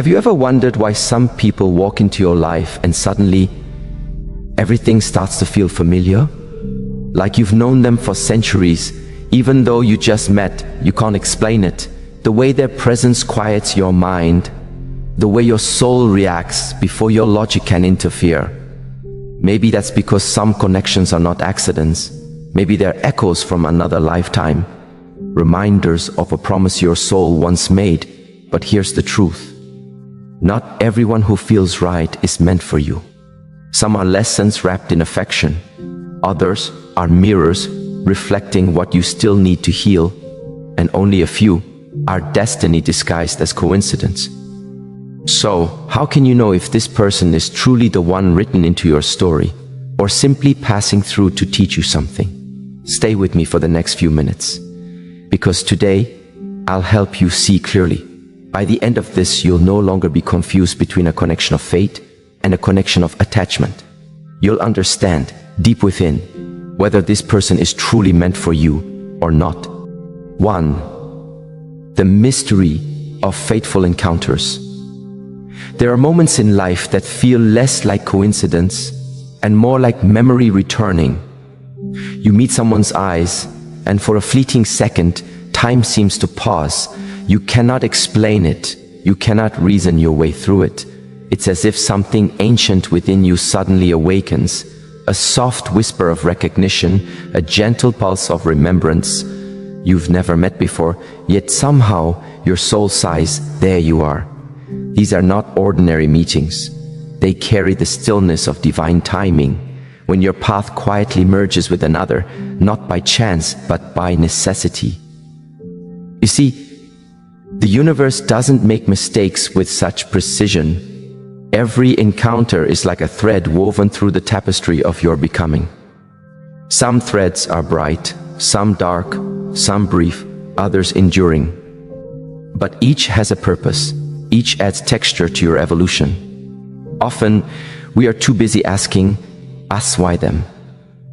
Have you ever wondered why some people walk into your life and suddenly everything starts to feel familiar? Like you've known them for centuries, even though you just met, you can't explain it. The way their presence quiets your mind, the way your soul reacts before your logic can interfere. Maybe that's because some connections are not accidents. Maybe they're echoes from another lifetime, reminders of a promise your soul once made. But here's the truth. Not everyone who feels right is meant for you. Some are lessons wrapped in affection. Others are mirrors reflecting what you still need to heal. And only a few are destiny disguised as coincidence. So, how can you know if this person is truly the one written into your story, or simply passing through to teach you something? Stay with me for the next few minutes, because today I'll help you see clearly. By the end of this, you'll no longer be confused between a connection of fate and a connection of attachment. You'll understand, deep within, whether this person is truly meant for you or not. 1. The mystery of fateful encounters. There are moments in life that feel less like coincidence and more like memory returning. You meet someone's eyes, and for a fleeting second, time seems to pause. You cannot explain it. You cannot reason your way through it. It's as if something ancient within you suddenly awakens, a soft whisper of recognition, a gentle pulse of remembrance. You've never met before, yet somehow your soul sighs, there you are. These are not ordinary meetings. They carry the stillness of divine timing, when your path quietly merges with another, not by chance, but by necessity. You see, the universe doesn't make mistakes with such precision. Every encounter is like a thread woven through the tapestry of your becoming. Some threads are bright, some dark, some brief, others enduring. But each has a purpose. Each adds texture to your evolution. Often, we are too busy asking us why them,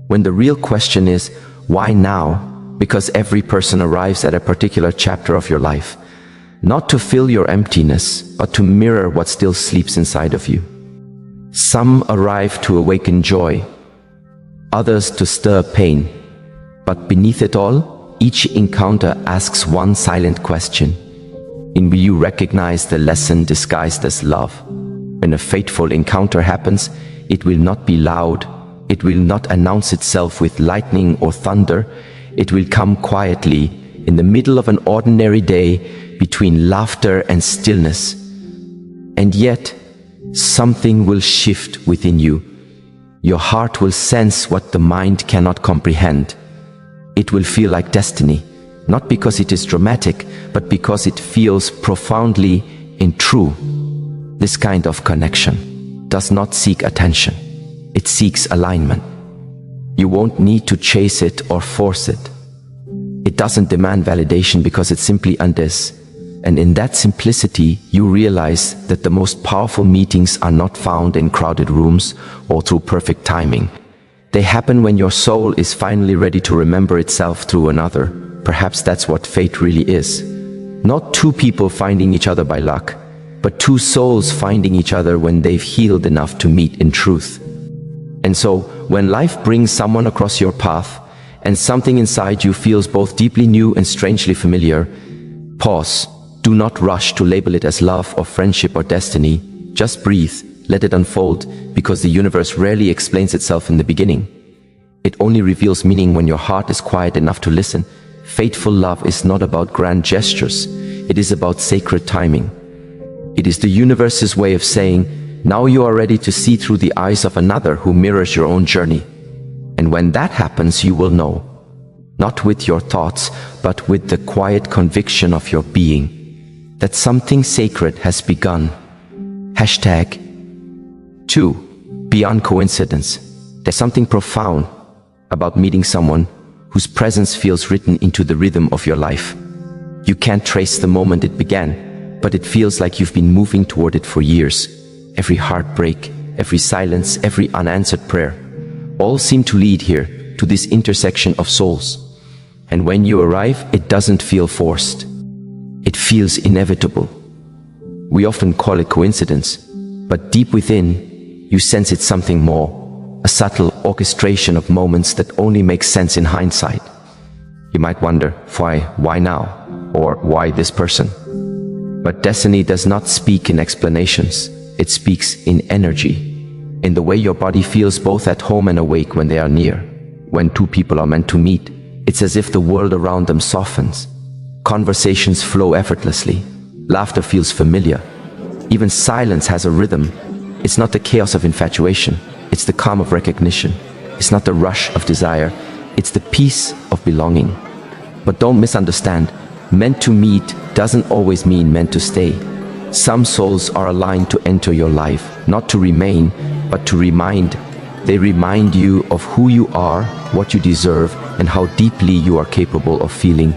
when the real question is, why now? Because every person arrives at a particular chapter of your life, not to fill your emptiness, but to mirror what still sleeps inside of you. Some arrive to awaken joy, others to stir pain. But beneath it all, each encounter asks one silent question. Will you recognize the lesson disguised as love? When a fateful encounter happens, it will not be loud. It will not announce itself with lightning or thunder. It will come quietly, in the middle of an ordinary day, between laughter and stillness. And yet, something will shift within you. Your heart will sense what the mind cannot comprehend. It will feel like destiny, not because it is dramatic, but because it feels profoundly true. This kind of connection does not seek attention. It seeks alignment. You won't need to chase it or force it. It doesn't demand validation because it simply undoes. And in that simplicity, you realize that the most powerful meetings are not found in crowded rooms or through perfect timing. They happen when your soul is finally ready to remember itself through another. Perhaps that's what fate really is. Not two people finding each other by luck, but two souls finding each other when they've healed enough to meet in truth. And so, when life brings someone across your path, and something inside you feels both deeply new and strangely familiar, pause. Do not rush to label it as love or friendship or destiny. Just breathe, let it unfold, because the universe rarely explains itself in the beginning. It only reveals meaning when your heart is quiet enough to listen. Fateful love is not about grand gestures. It is about sacred timing. It is the universe's way of saying, now you are ready to see through the eyes of another who mirrors your own journey. And when that happens, you will know, not with your thoughts, but with the quiet conviction of your being, that something sacred has begun. Hashtag 2. Beyond coincidence. There's something profound about meeting someone whose presence feels written into the rhythm of your life. You can't trace the moment it began, but it feels like you've been moving toward it for years. Every heartbreak, every silence, every unanswered prayer, all seem to lead here, to this intersection of souls. And when you arrive, it doesn't feel forced. It feels inevitable. We often call it coincidence, but deep within, you sense it's something more, a subtle orchestration of moments that only make sense in hindsight. You might wonder, why now? Or why this person? But destiny does not speak in explanations. It speaks in energy, in the way your body feels both at home and awake when they are near. When two people are meant to meet, it's as if the world around them softens. Conversations flow effortlessly. Laughter feels familiar. Even silence has a rhythm. It's not the chaos of infatuation. It's the calm of recognition. It's not the rush of desire. It's the peace of belonging. But don't misunderstand. Meant to meet doesn't always mean meant to stay. Some souls are aligned to enter your life, not to remain, but to remind. They remind you of who you are, what you deserve, and how deeply you are capable of feeling.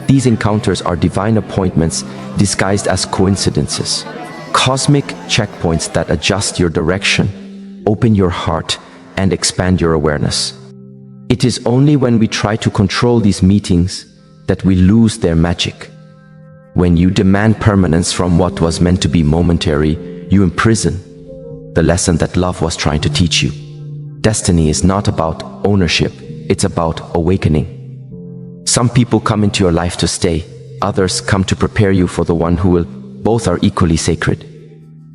These encounters are divine appointments disguised as coincidences. Cosmic checkpoints that adjust your direction, open your heart, and expand your awareness. It is only when we try to control these meetings that we lose their magic. When you demand permanence from what was meant to be momentary, you imprison the lesson that love was trying to teach you. Destiny is not about ownership, it's about awakening. Some people come into your life to stay, others come to prepare you for the one who will. Both are equally sacred.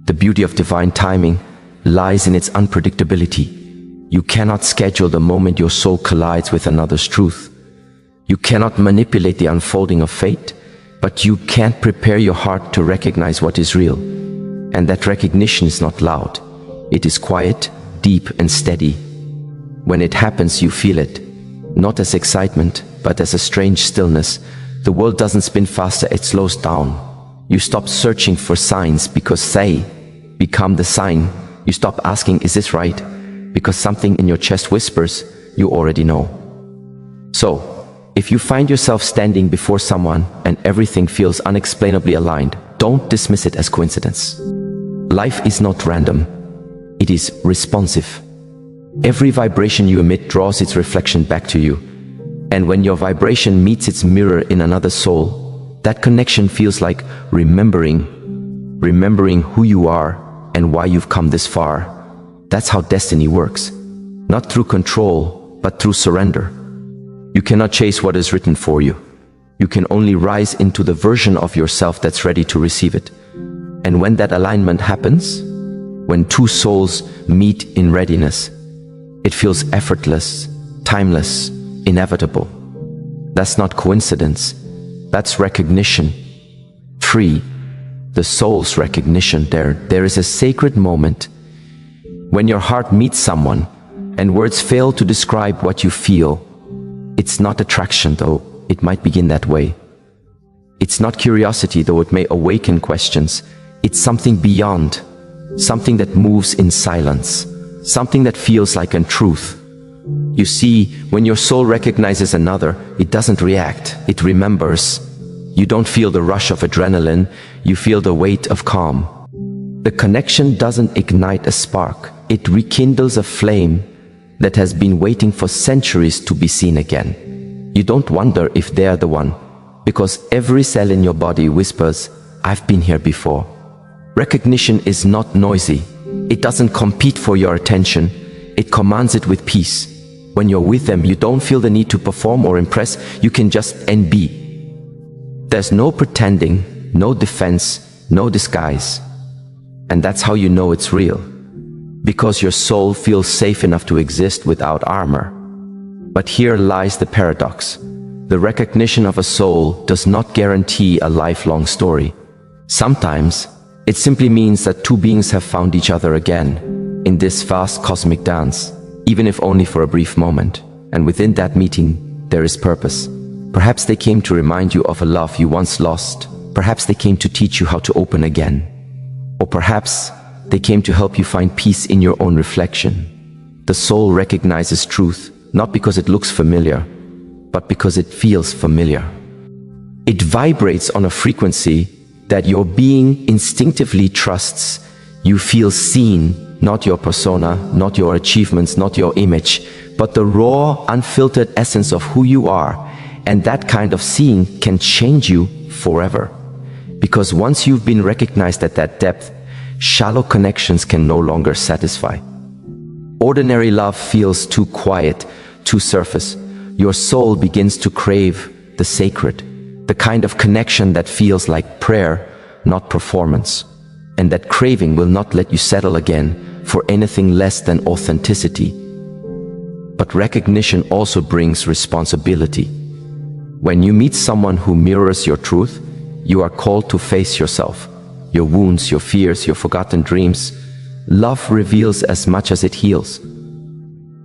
The beauty of divine timing lies in its unpredictability. You cannot schedule the moment your soul collides with another's truth. You cannot manipulate the unfolding of fate, but you can prepare your heart to recognize what is real. And that recognition is not loud. It is quiet, deep, and steady. When it happens, you feel it, not as excitement, but as a strange stillness. The world doesn't spin faster, it slows down. You stop searching for signs because they become the sign. You stop asking, is this right? Because something in your chest whispers, you already know. So, if you find yourself standing before someone and everything feels unexplainably aligned, don't dismiss it as coincidence. Life is not random. It is responsive. Every vibration you emit draws its reflection back to you. And when your vibration meets its mirror in another soul, that connection feels like remembering who you are and why you've come this far. That's how destiny works. Not through control, but through surrender. You cannot chase what is written for you. You can only rise into the version of yourself that's ready to receive it. And when that alignment happens, when two souls meet in readiness, it feels effortless, timeless, inevitable. That's not coincidence. That's recognition. 3. The soul's recognition. There is a sacred moment when your heart meets someone and words fail to describe what you feel. It's not attraction, though it might begin that way. It's not curiosity, though it may awaken questions. It's something beyond, something that moves in silence, something that feels like a truth. You see, when your soul recognizes another, it doesn't react, it remembers. You don't feel the rush of adrenaline, you feel the weight of calm. The connection doesn't ignite a spark, it rekindles a flame that has been waiting for centuries to be seen again. You don't wonder if they're the one, because every cell in your body whispers, I've been here before. Recognition is not noisy. It doesn't compete for your attention. It commands it with peace. When you're with them, you don't feel the need to perform or impress. You can just be. There's no pretending, no defense, no disguise. And that's how you know it's real. Because your soul feels safe enough to exist without armor. But here lies the paradox. The recognition of a soul does not guarantee a lifelong story. Sometimes, it simply means that two beings have found each other again, in this vast cosmic dance, even if only for a brief moment. And within that meeting, there is purpose. Perhaps they came to remind you of a love you once lost. Perhaps they came to teach you how to open again. Or perhaps they came to help you find peace in your own reflection. The soul recognizes truth, not because it looks familiar, but because it feels familiar. It vibrates on a frequency that your being instinctively trusts. You feel seen, not your persona, not your achievements, not your image, but the raw, unfiltered essence of who you are. And that kind of seeing can change you forever. Because once you've been recognized at that depth, shallow connections can no longer satisfy. Ordinary love feels too quiet, too surface. Your soul begins to crave the sacred, the kind of connection that feels like prayer, not performance. And that craving will not let you settle again for anything less than authenticity. But recognition also brings responsibility. When you meet someone who mirrors your truth, you are called to face yourself, your wounds, your fears, your forgotten dreams. Love reveals as much as it heals.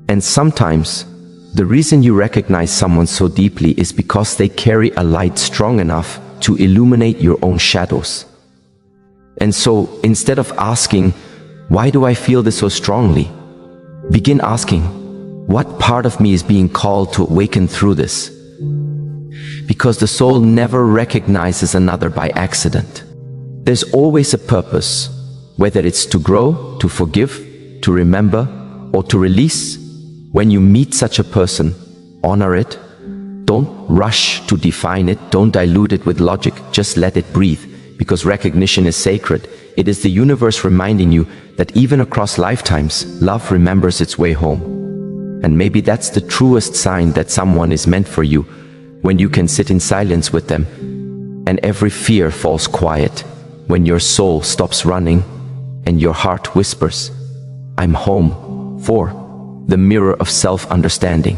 And sometimes, the reason you recognize someone so deeply is because they carry a light strong enough to illuminate your own shadows. And so, instead of asking, "Why do I feel this so strongly?" begin asking, "What part of me is being called to awaken through this?" Because the soul never recognizes another by accident. There's always a purpose, whether it's to grow, to forgive, to remember, or to release. When you meet such a person, honor it. Don't rush to define it. Don't dilute it with logic. Just let it breathe, because recognition is sacred. It is the universe reminding you that even across lifetimes, love remembers its way home. And maybe that's the truest sign that someone is meant for you, when you can sit in silence with them, and every fear falls quiet, when your soul stops running, and your heart whispers, "I'm home," for the mirror of self-understanding.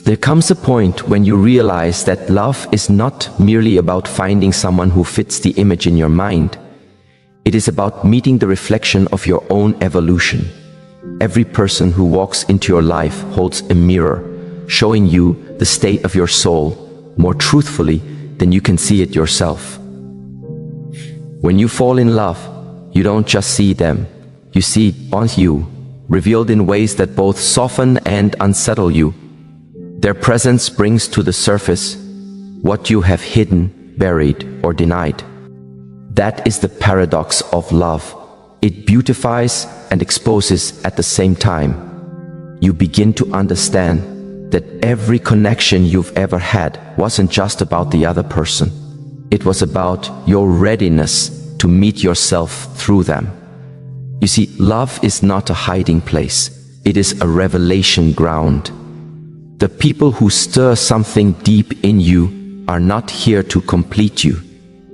There comes a point when you realize that love is not merely about finding someone who fits the image in your mind. It is about meeting the reflection of your own evolution. Every person who walks into your life holds a mirror, showing you the state of your soul more truthfully than you can see it yourself. When you fall in love, you don't just see them, you see on you, revealed in ways that both soften and unsettle you. Their presence brings to the surface what you have hidden, buried, or denied. That is the paradox of love. It beautifies and exposes at the same time. You begin to understand that every connection you've ever had wasn't just about the other person. It was about your readiness to meet yourself through them. You see, love is not a hiding place. It is a revelation ground. The people who stir something deep in you are not here to complete you.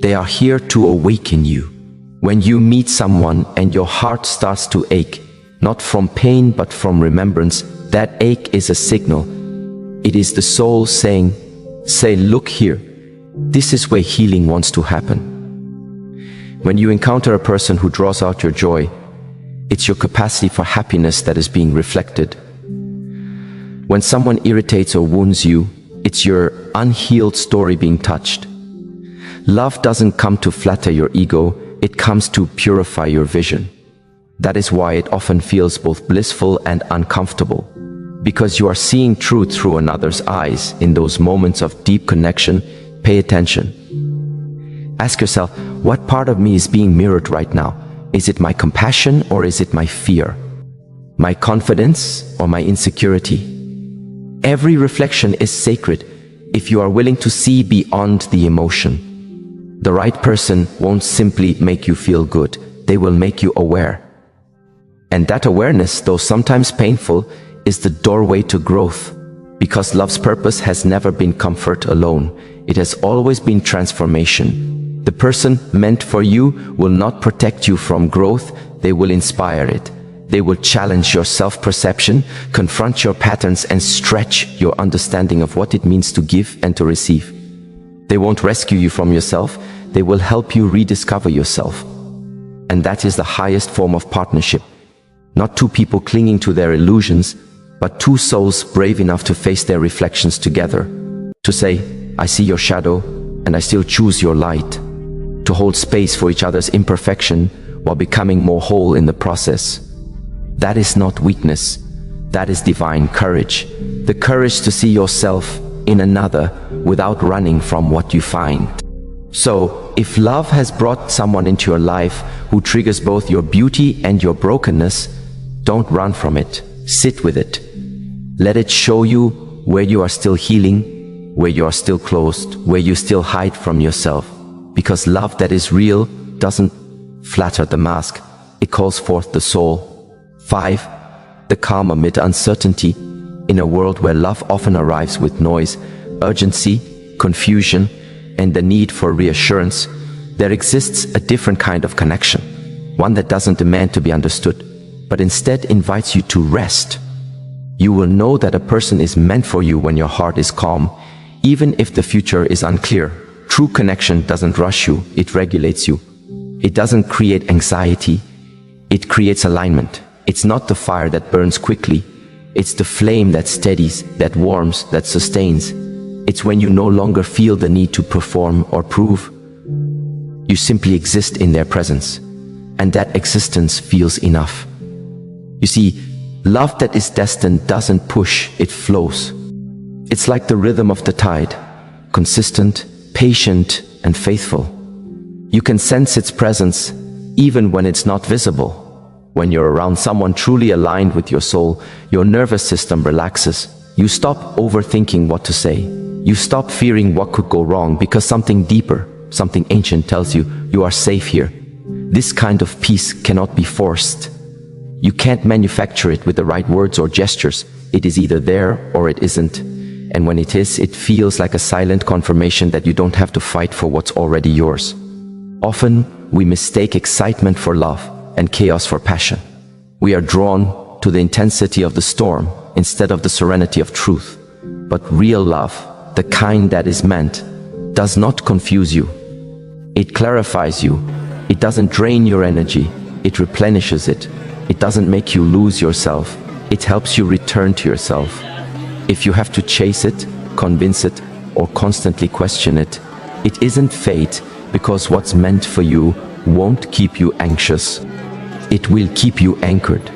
They are here to awaken you. When you meet someone and your heart starts to ache, not from pain but from remembrance, that ache is a signal. It is the soul saying, "Look here. This is where healing wants to happen." When you encounter a person who draws out your joy, it's your capacity for happiness that is being reflected. When someone irritates or wounds you, it's your unhealed story being touched. Love doesn't come to flatter your ego, it comes to purify your vision. That is why it often feels both blissful and uncomfortable. Because you are seeing truth through another's eyes. In those moments of deep connection, pay attention. Ask yourself, what part of me is being mirrored right now? Is it my compassion or is it my fear? My confidence or my insecurity? Every reflection is sacred if you are willing to see beyond the emotion. The right person won't simply make you feel good, they will make you aware. And that awareness, though sometimes painful, is the doorway to growth. Because love's purpose has never been comfort alone, it has always been transformation. The person meant for you will not protect you from growth, they will inspire it. They will challenge your self-perception, confront your patterns, and stretch your understanding of what it means to give and to receive. They won't rescue you from yourself, they will help you rediscover yourself. And that is the highest form of partnership. Not two people clinging to their illusions, but two souls brave enough to face their reflections together. To say, "I see your shadow, and I still choose your light." To hold space for each other's imperfection while becoming more whole in the process. That is not weakness, that is divine courage. The courage to see yourself in another without running from what you find. So, if love has brought someone into your life who triggers both your beauty and your brokenness, don't run from it. Sit with it. Let it show you where you are still healing, where you are still closed, where you still hide from yourself. because love that is real doesn't flatter the mask, it calls forth the soul. 5. The calm amid uncertainty. In a world where love often arrives with noise, urgency, confusion, and the need for reassurance, there exists a different kind of connection, one that doesn't demand to be understood, but instead invites you to rest. You will know that a person is meant for you when your heart is calm, even if the future is unclear. True connection doesn't rush you, it regulates you. It doesn't create anxiety, it creates alignment. It's not the fire that burns quickly, it's the flame that steadies, that warms, that sustains. It's when you no longer feel the need to perform or prove. You simply exist in their presence, and that existence feels enough. You see, love that is destined doesn't push, it flows. It's like the rhythm of the tide, consistent, patient, and faithful. You can sense its presence even when it's not visible. When you're around someone truly aligned with your soul, your nervous system relaxes. You stop overthinking what to say. You stop fearing what could go wrong because something deeper, something ancient tells you you are safe here. This kind of peace cannot be forced. You can't manufacture it with the right words or gestures. It is either there or it isn't. And when it is, it feels like a silent confirmation that you don't have to fight for what's already yours. Often, we mistake excitement for love and chaos for passion. We are drawn to the intensity of the storm instead of the serenity of truth. But real love, the kind that is meant, does not confuse you. It clarifies you. It doesn't drain your energy. It replenishes it. It doesn't make you lose yourself. It helps you return to yourself. If you have to chase it, convince it, or constantly question it, it isn't fate, because what's meant for you won't keep you anxious. It will keep you anchored.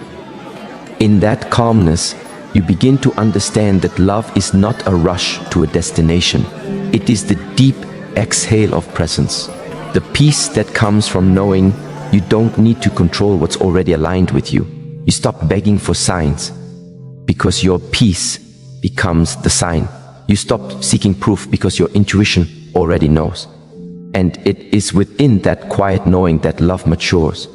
In that calmness, you begin to understand that love is not a rush to a destination. It is the deep exhale of presence. The peace that comes from knowing you don't need to control what's already aligned with you. You stop begging for signs, because your peace becomes the sign. You stop seeking proof because your intuition already knows. And it is within that quiet knowing that love matures.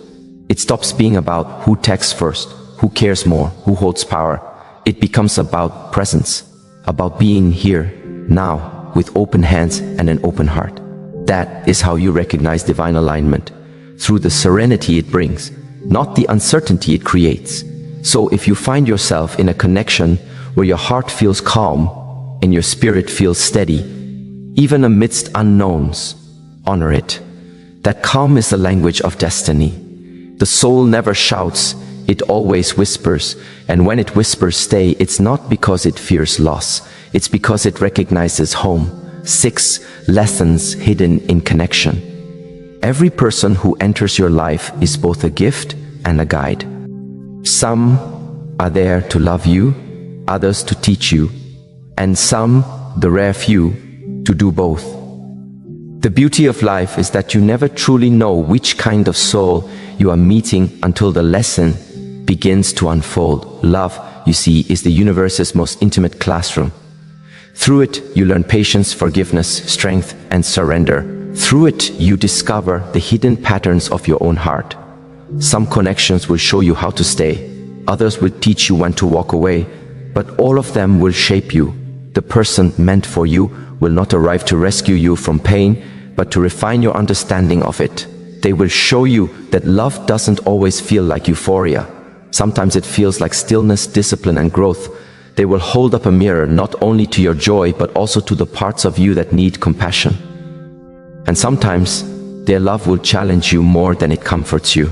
It stops being about who texts first, who cares more, who holds power. It becomes about presence, about being here, now, with open hands and an open heart. That is how you recognize divine alignment, through the serenity it brings, not the uncertainty it creates. So if you find yourself in a connection where your heart feels calm and your spirit feels steady, even amidst unknowns, honor it. That calm is the language of destiny. The soul never shouts, it always whispers, and when it whispers stay, it's not because it fears loss, it's because it recognizes home. 6 lessons hidden in connection. Every person who enters your life is both a gift and a guide. Some are there to love you, others to teach you, and some, the rare few, to do both. The beauty of life is that you never truly know which kind of soul you are meeting until the lesson begins to unfold. Love, you see, is the universe's most intimate classroom. Through it, you learn patience, forgiveness, strength, and surrender. Through it, you discover the hidden patterns of your own heart. Some connections will show you how to stay. Others will teach you when to walk away. But all of them will shape you. The person meant for you will not arrive to rescue you from pain, but to refine your understanding of it. They will show you that love doesn't always feel like euphoria. Sometimes it feels like stillness, discipline, and growth. They will hold up a mirror not only to your joy, but also to the parts of you that need compassion. And sometimes their love will challenge you more than it comforts you.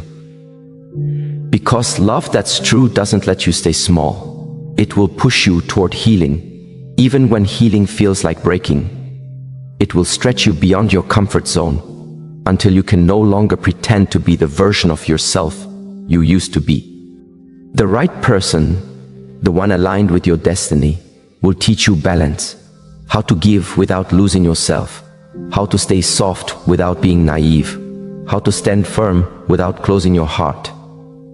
Because love that's true doesn't let you stay small. It will push you toward healing, even when healing feels like breaking. It will stretch you beyond your comfort zone until you can no longer pretend to be the version of yourself you used to be. The right person, the one aligned with your destiny, will teach you balance, how to give without losing yourself, how to stay soft without being naive, how to stand firm without closing your heart.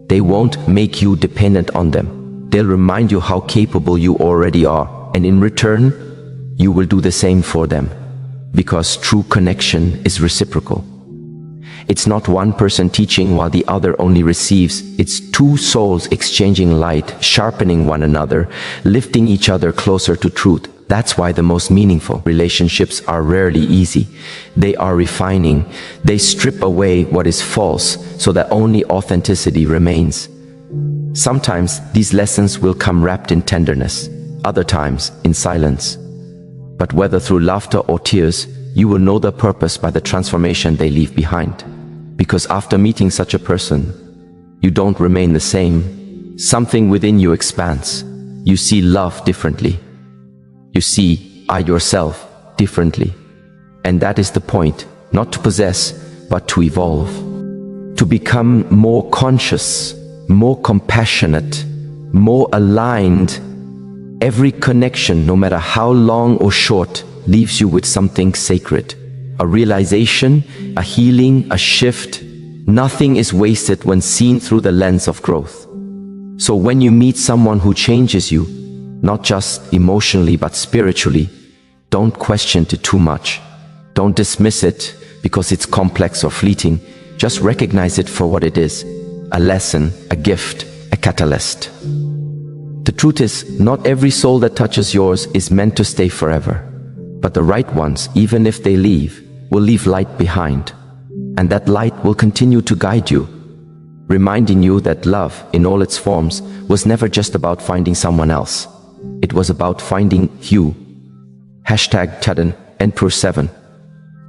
They won't make you dependent on them. They'll remind you how capable you already are, and in return, you will do the same for them. because true connection is reciprocal. It's not one person teaching while the other only receives. It's two souls exchanging light, sharpening one another, lifting each other closer to truth. That's why the most meaningful relationships are rarely easy. They are refining. They strip away what is false so that only authenticity remains. Sometimes these lessons will come wrapped in tenderness, other times in silence. But whether through laughter or tears, you will know their purpose by the transformation they leave behind. Because after meeting such a person, you don't remain the same. Something within you expands. You see love differently. You see yourself differently. And that is the point, not to possess, but to evolve. To become more conscious, more compassionate, more aligned. Every connection, no matter how long or short, leaves you with something sacred. A realization, a healing, a shift. Nothing is wasted when seen through the lens of growth. So when you meet someone who changes you, not just emotionally but spiritually, don't question it too much. Don't dismiss it because it's complex or fleeting. Just recognize it for what it is. A lesson, a gift, a catalyst. The truth is, not every soul that touches yours is meant to stay forever. But the right ones, even if they leave, will leave light behind. And that light will continue to guide you, reminding you that love, in all its forms, was never just about finding someone else. It was about finding you. #Chaden Enpur 7.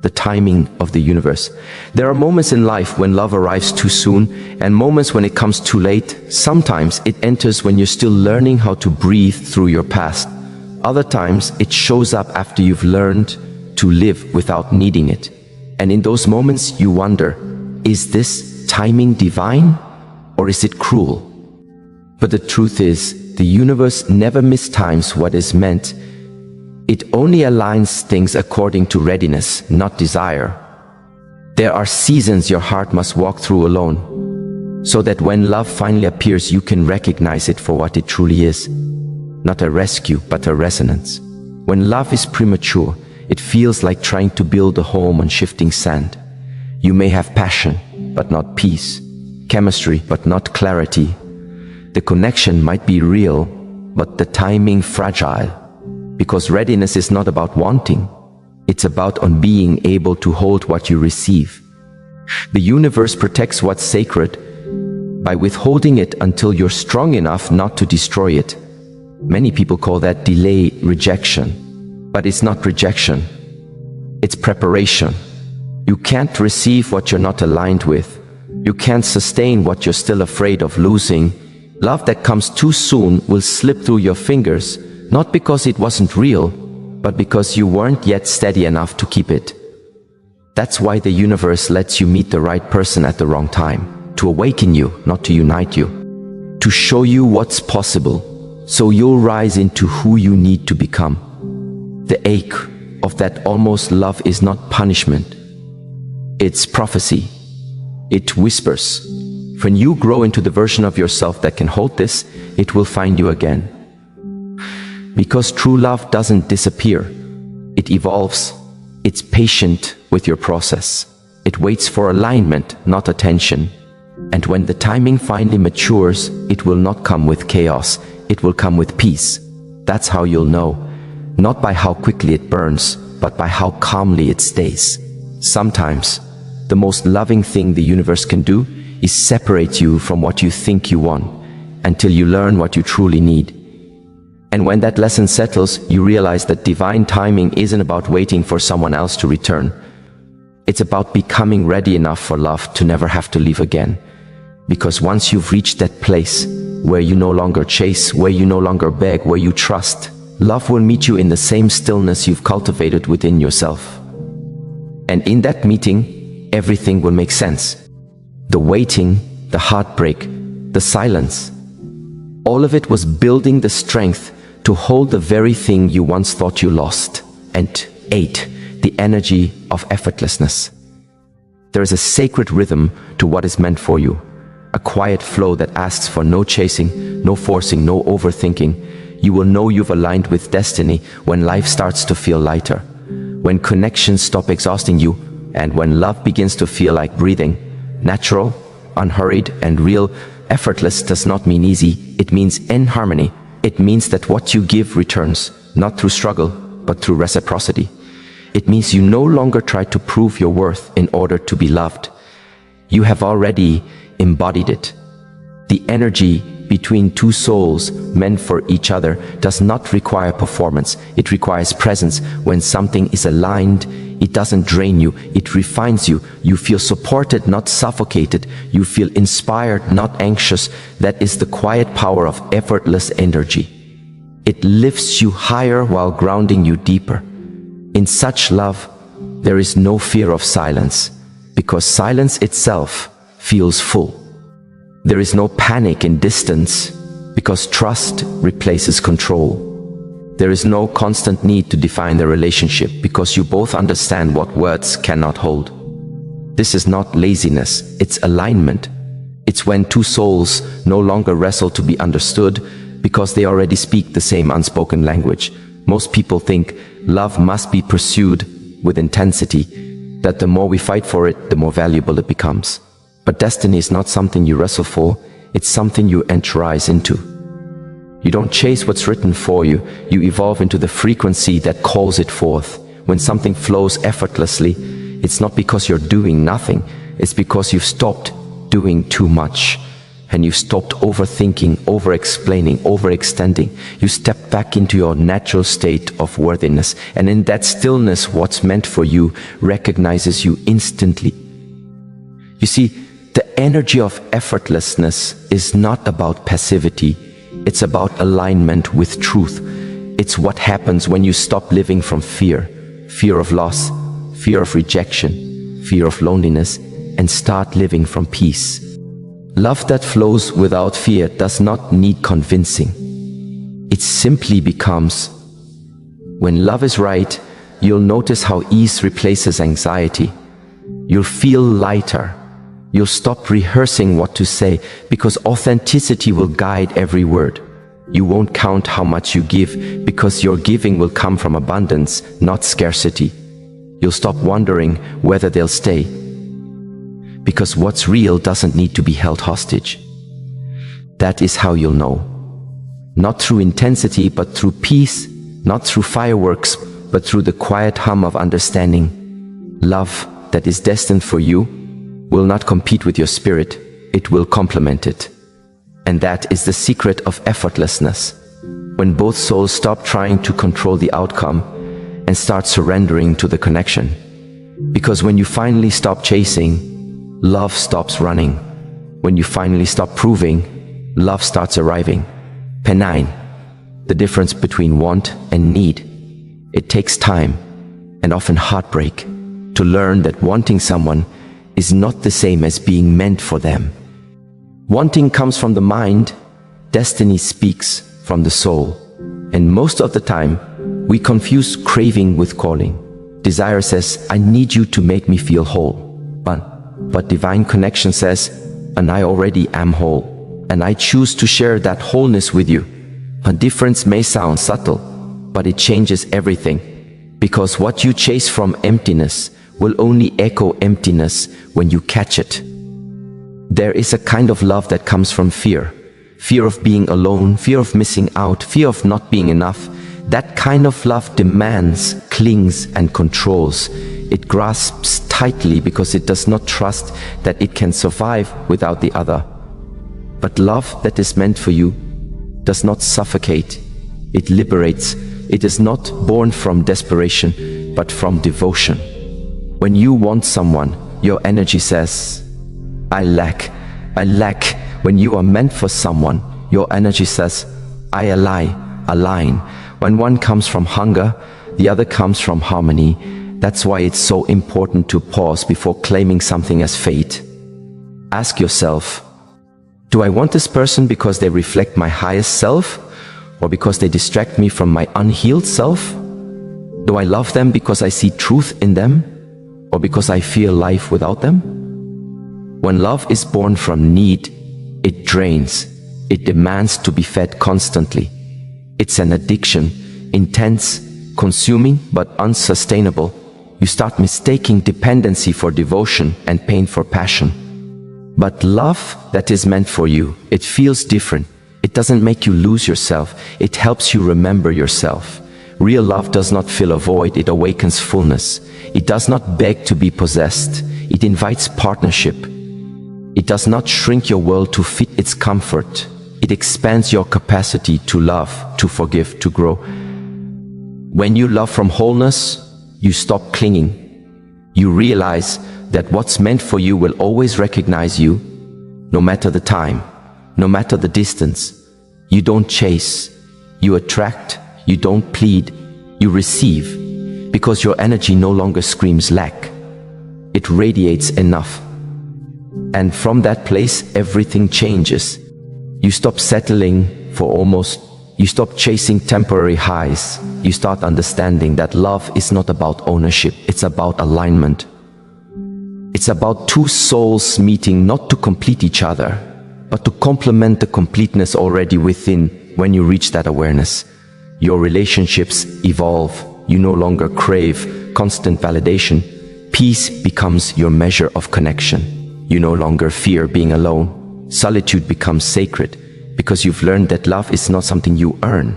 The timing of the universe. There are moments in life when love arrives too soon, and moments when it comes too late. Sometimes it enters when you're still learning how to breathe through your past. Other times it shows up after you've learned to live without needing it. And in those moments you wonder, is this timing divine or is it cruel? But the truth is, the universe never mistimes what is meant. It only aligns things according to readiness, not desire. There are seasons your heart must walk through alone, so that when love finally appears, you can recognize it for what it truly is. Not a rescue, but a resonance. When love is premature, it feels like trying to build a home on shifting sand. You may have passion, but not peace. Chemistry, but not clarity. The connection might be real, but the timing fragile. Because readiness is not about wanting. It's about being able to hold what you receive. The universe protects what's sacred by withholding it until you're strong enough not to destroy it. Many people call that delay rejection. But it's not rejection. It's preparation. You can't receive what you're not aligned with. You can't sustain what you're still afraid of losing. Love that comes too soon will slip through your fingers, not because it wasn't real, but because you weren't yet steady enough to keep it. That's why the universe lets you meet the right person at the wrong time, to awaken you, not to unite you, to show you what's possible, so you'll rise into who you need to become. The ache of that almost love is not punishment. It's prophecy. It whispers. When you grow into the version of yourself that can hold this, it will find you again. Because true love doesn't disappear. It evolves. It's patient with your process. It waits for alignment, not attention. And when the timing finally matures, it will not come with chaos. It will come with peace. That's how you'll know. Not by how quickly it burns, but by how calmly it stays. Sometimes, the most loving thing the universe can do is separate you from what you think you want, until you learn what you truly need. And when that lesson settles, you realize that divine timing isn't about waiting for someone else to return. It's about becoming ready enough for love to never have to leave again. Because once you've reached that place where you no longer chase, where you no longer beg, where you trust, love will meet you in the same stillness you've cultivated within yourself. And in that meeting, everything will make sense. The waiting, the heartbreak, the silence. All of it was building the strength to hold the very thing you once thought you lost. And 8, the energy of effortlessness. There is a sacred rhythm to what is meant for you. A quiet flow that asks for no chasing, no forcing, no overthinking. You will know you've aligned with destiny when life starts to feel lighter. when connections stop exhausting you, and when love begins to feel like breathing. Natural, unhurried, and real. Effortless does not mean easy, it means in harmony. It means that what you give returns, not through struggle, but through reciprocity. It means you no longer try to prove your worth in order to be loved. You have already embodied it. The energy between two souls meant for each other does not require performance. It requires presence. When something is aligned, it doesn't drain you, it refines you. You feel supported, not suffocated. You feel inspired, not anxious. That is the quiet power of effortless energy. It lifts you higher while grounding you deeper. In such love, there is no fear of silence, because silence itself feels full. There is no panic in distance, because trust replaces control. There is no constant need to define the relationship, because you both understand what words cannot hold. This is not laziness, it's alignment. It's when two souls no longer wrestle to be understood, because they already speak the same unspoken language. Most people think love must be pursued with intensity, that the more we fight for it, the more valuable it becomes. But destiny is not something you wrestle for, it's something you enterize into. You don't chase what's written for you, you evolve into the frequency that calls it forth. When something flows effortlessly, it's not because you're doing nothing, it's because you've stopped doing too much. And you stopped overthinking, over-explaining, overextending. You step back into your natural state of worthiness. And in that stillness, what's meant for you recognizes you instantly. You see, the energy of effortlessness is not about passivity. It's about alignment with truth. It's what happens when you stop living from fear. Fear of loss, fear of rejection, fear of loneliness, and start living from peace. Love that flows without fear does not need convincing. It simply becomes. When love is right, you'll notice how ease replaces anxiety. You'll feel lighter. You'll stop rehearsing what to say, because authenticity will guide every word. You won't count how much you give, because your giving will come from abundance, not scarcity. You'll stop wondering whether they'll stay, because what's real doesn't need to be held hostage. That is how you'll know. Not through intensity, but through peace. Not through fireworks, but through the quiet hum of understanding. Love that is destined for you will not compete with your spirit, it will complement it. And that is the secret of effortlessness. When both souls stop trying to control the outcome and start surrendering to the connection. Because when you finally stop chasing, love stops running. When you finally stop proving, love starts arriving. P9. The difference between want and need. It takes time, and often heartbreak, to learn that wanting someone is not the same as being meant for them. Wanting comes from the mind, destiny speaks from the soul. And most of the time, we confuse craving with calling. Desire says, I need you to make me feel whole. But divine connection says, and I already am whole, and I choose to share that wholeness with you. A difference may sound subtle, but it changes everything. Because what you chase from emptiness will only echo emptiness when you catch it. There is a kind of love that comes from fear. Fear of being alone, fear of missing out, fear of not being enough. That kind of love demands, clings, and controls. It grasps tightly because it does not trust that it can survive without the other. But love that is meant for you does not suffocate. It liberates. It is not born from desperation, but from devotion. When you want someone, your energy says, I lack. When you are meant for someone, your energy says, I align. When one comes from hunger, the other comes from harmony. That's why it's so important to pause before claiming something as fate. Ask yourself, do I want this person because they reflect my highest self, or because they distract me from my unhealed self? Do I love them because I see truth in them, or because I fear life without them? When love is born from need, it drains. It demands to be fed constantly. It's an addiction, intense, consuming but unsustainable. You start mistaking dependency for devotion and pain for passion. But love that is meant for you, it feels different. It doesn't make you lose yourself. It helps you remember yourself. Real love does not fill a void, it awakens fullness. It does not beg to be possessed. It invites partnership. It does not shrink your world to fit its comfort. It expands your capacity to love, to forgive, to grow. When you love from wholeness, you stop clinging. You realize that what's meant for you will always recognize you, no matter the time, no matter the distance. You don't chase, you attract, you don't plead, you receive, because your energy no longer screams lack. It radiates enough. And from that place, everything changes. You stop settling for almost. You stop chasing temporary highs. You start understanding that love is not about ownership, it's about alignment. It's about two souls meeting not to complete each other, but to complement the completeness already within. When you reach that awareness, your relationships evolve. You no longer crave constant validation. Peace becomes your measure of connection. You no longer fear being alone. Solitude becomes sacred, because you've learned that love is not something you earn.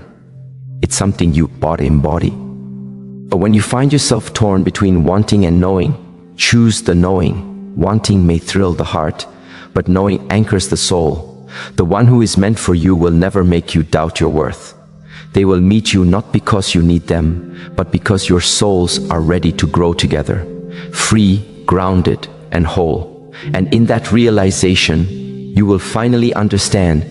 It's something you embody. But when you find yourself torn between wanting and knowing, choose the knowing. Wanting may thrill the heart, but knowing anchors the soul. The one who is meant for you will never make you doubt your worth. They will meet you not because you need them, but because your souls are ready to grow together, free, grounded, and whole. And in that realization, you will finally understand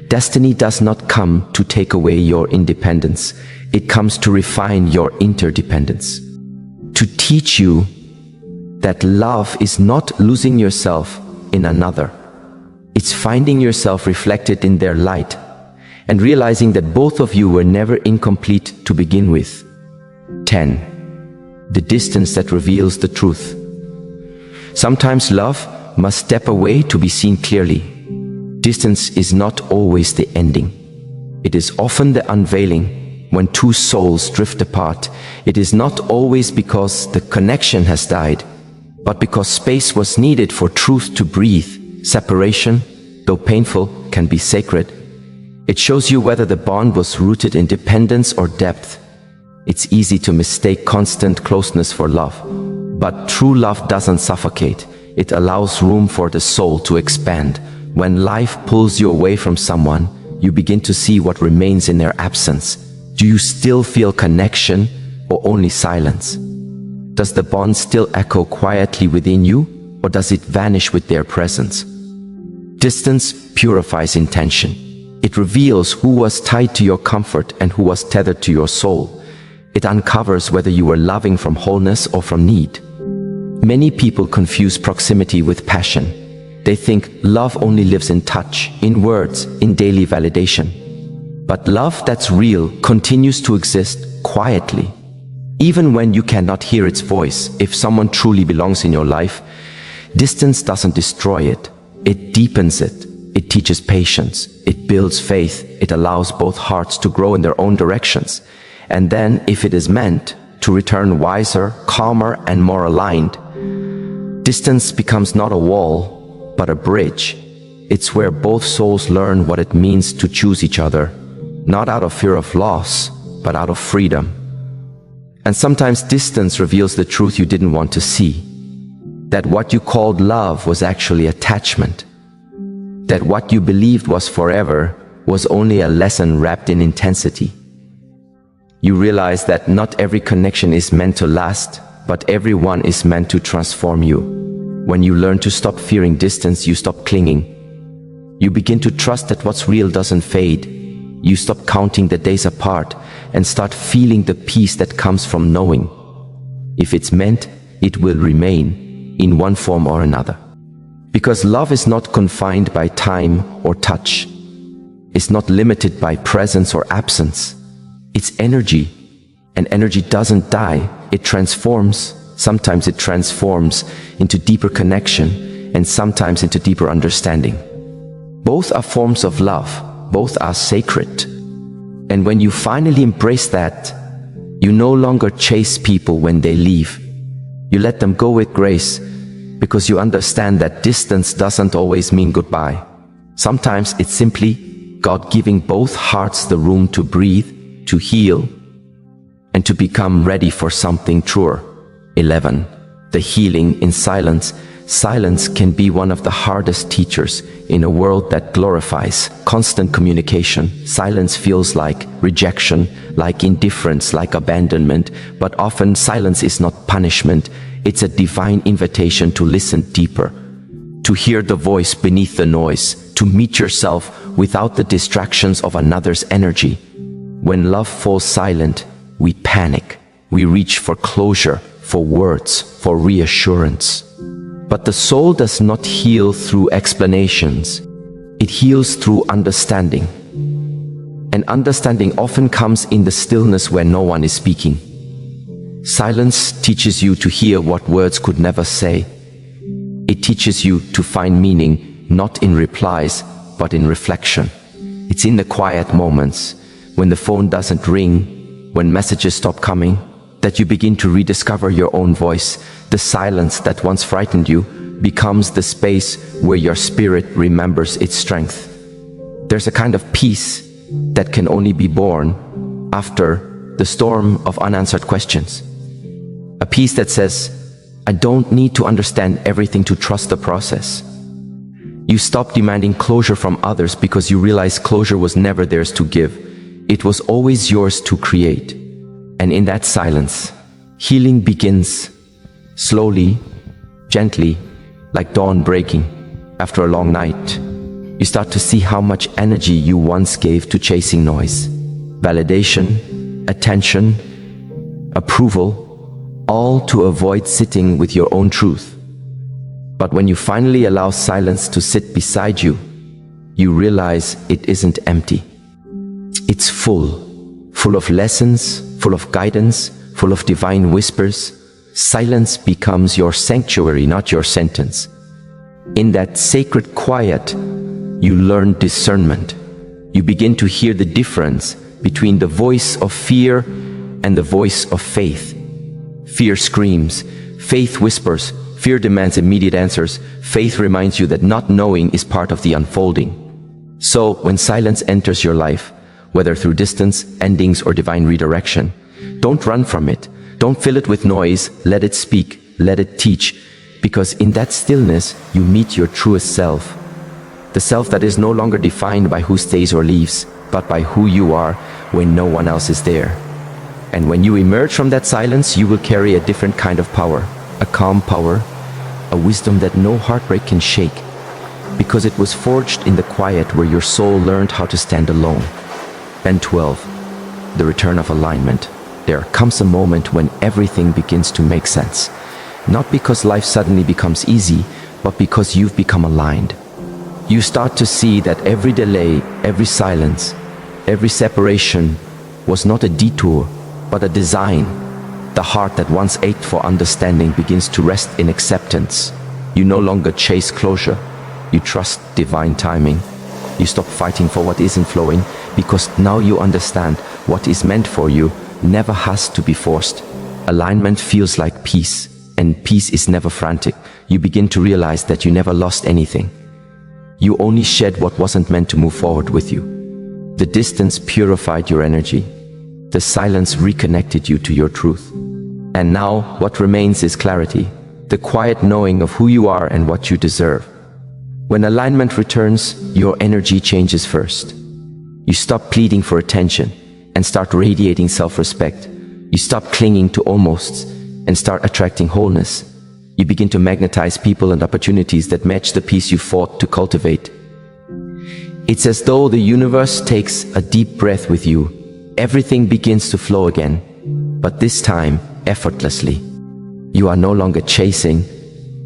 destiny does not come to take away your independence. It comes to refine your interdependence. To teach you that love is not losing yourself in another. It's finding yourself reflected in their light and realizing that both of you were never incomplete to begin with. 10. The distance that reveals the truth. Sometimes love must step away to be seen clearly. Distance is not always the ending. It is often the unveiling. When two souls drift apart, it is not always because the connection has died, but because space was needed for truth to breathe. Separation, though painful, can be sacred. It shows you whether the bond was rooted in dependence or depth. It's easy to mistake constant closeness for love, but true love doesn't suffocate. It allows room for the soul to expand. When life pulls you away from someone, you begin to see what remains in their absence. Do you still feel connection or only silence? Does the bond still echo quietly within you, or does it vanish with their presence? Distance purifies intention. It reveals who was tied to your comfort and who was tethered to your soul. It uncovers whether you were loving from wholeness or from need. Many people confuse proximity with passion. They think love only lives in touch, in words, in daily validation. But love that's real continues to exist quietly. Even when you cannot hear its voice, if someone truly belongs in your life, distance doesn't destroy it. It deepens it. It teaches patience. It builds faith. It allows both hearts to grow in their own directions. And then, if it is meant, to return wiser, calmer, and more aligned. Distance becomes not a wall, but a bridge. It's where both souls learn what it means to choose each other, not out of fear of loss, but out of freedom. And sometimes distance reveals the truth you didn't want to see. That what you called love was actually attachment. That what you believed was forever was only a lesson wrapped in intensity. You realize that not every connection is meant to last, but everyone is meant to transform you. When you learn to stop fearing distance, you stop clinging. You begin to trust that what's real doesn't fade. You stop counting the days apart and start feeling the peace that comes from knowing. If it's meant, it will remain in one form or another. Because love is not confined by time or touch. It's not limited by presence or absence. It's energy. And energy doesn't die, it transforms. Sometimes it transforms into deeper connection and sometimes into deeper understanding. Both are forms of love, both are sacred. And when you finally embrace that, You no longer chase people when they leave. You let them go with grace, because you understand that distance doesn't always mean goodbye. Sometimes it's simply God giving both hearts the room to breathe, to heal, and to become ready for something truer. 11. The healing in silence. Silence can be one of the hardest teachers in a world that glorifies constant communication. Silence feels like rejection, like indifference, like abandonment, but often silence is not punishment. It's a divine invitation to listen deeper, to hear the voice beneath the noise, to meet yourself without the distractions of another's energy. When love falls silent, we panic. We reach for closure, for words, for reassurance. But the soul does not heal through explanations. It heals through understanding. And understanding often comes in the stillness where no one is speaking. Silence teaches you to hear what words could never say. It teaches you to find meaning, not in replies, but in reflection. It's in the quiet moments, when the phone doesn't ring, when messages stop coming, that you begin to rediscover your own voice. The silence that once frightened you becomes the space where your spirit remembers its strength. There's a kind of peace that can only be born after the storm of unanswered questions. A peace that says, I don't need to understand everything to trust the process. You stop demanding closure from others because you realize closure was never theirs to give. It was always yours to create. And in that silence, healing begins. Slowly, gently, like dawn breaking after a long night. You start to see how much energy you once gave to chasing noise, validation, attention, approval, all to avoid sitting with your own truth. But when you finally allow silence to sit beside you, you realize it isn't empty. It's full of lessons, full of guidance, full of divine whispers. Silence becomes your sanctuary, not your sentence. In that sacred quiet, you learn discernment. You begin to hear the difference between the voice of fear and the voice of faith. Fear screams, faith whispers, fear demands immediate answers, faith reminds you that not knowing is part of the unfolding. So, when silence enters your life, whether through distance, endings, or divine redirection, don't run from it. Don't fill it with noise, let it speak, let it teach, because in that stillness you meet your truest self. The self that is no longer defined by who stays or leaves, but by who you are when no one else is there. And when you emerge from that silence, you will carry a different kind of power, a calm power, a wisdom that no heartbreak can shake, because it was forged in the quiet where your soul learned how to stand alone. And 12, the return of alignment. There comes a moment when everything begins to make sense. Not because life suddenly becomes easy, but because you've become aligned. You start to see that every delay, every silence, every separation was not a detour, but a design. The heart that once ached for understanding begins to rest in acceptance. You no longer chase closure. You trust divine timing. You stop fighting for what isn't flowing, because now you understand what is meant for you never has to be forced. Alignment feels like peace, and peace is never frantic. You begin to realize that you never lost anything. You only shed what wasn't meant to move forward with you. The distance purified your energy. The silence reconnected you to your truth. And now what remains is clarity, the quiet knowing of who you are and what you deserve. When alignment returns, your energy changes first. You stop pleading for attention and start radiating self-respect. You stop clinging to almosts and start attracting wholeness. You begin to magnetize people and opportunities that match the peace you fought to cultivate. It's as though the universe takes a deep breath with you. Everything begins to flow again, but this time effortlessly. You are no longer chasing,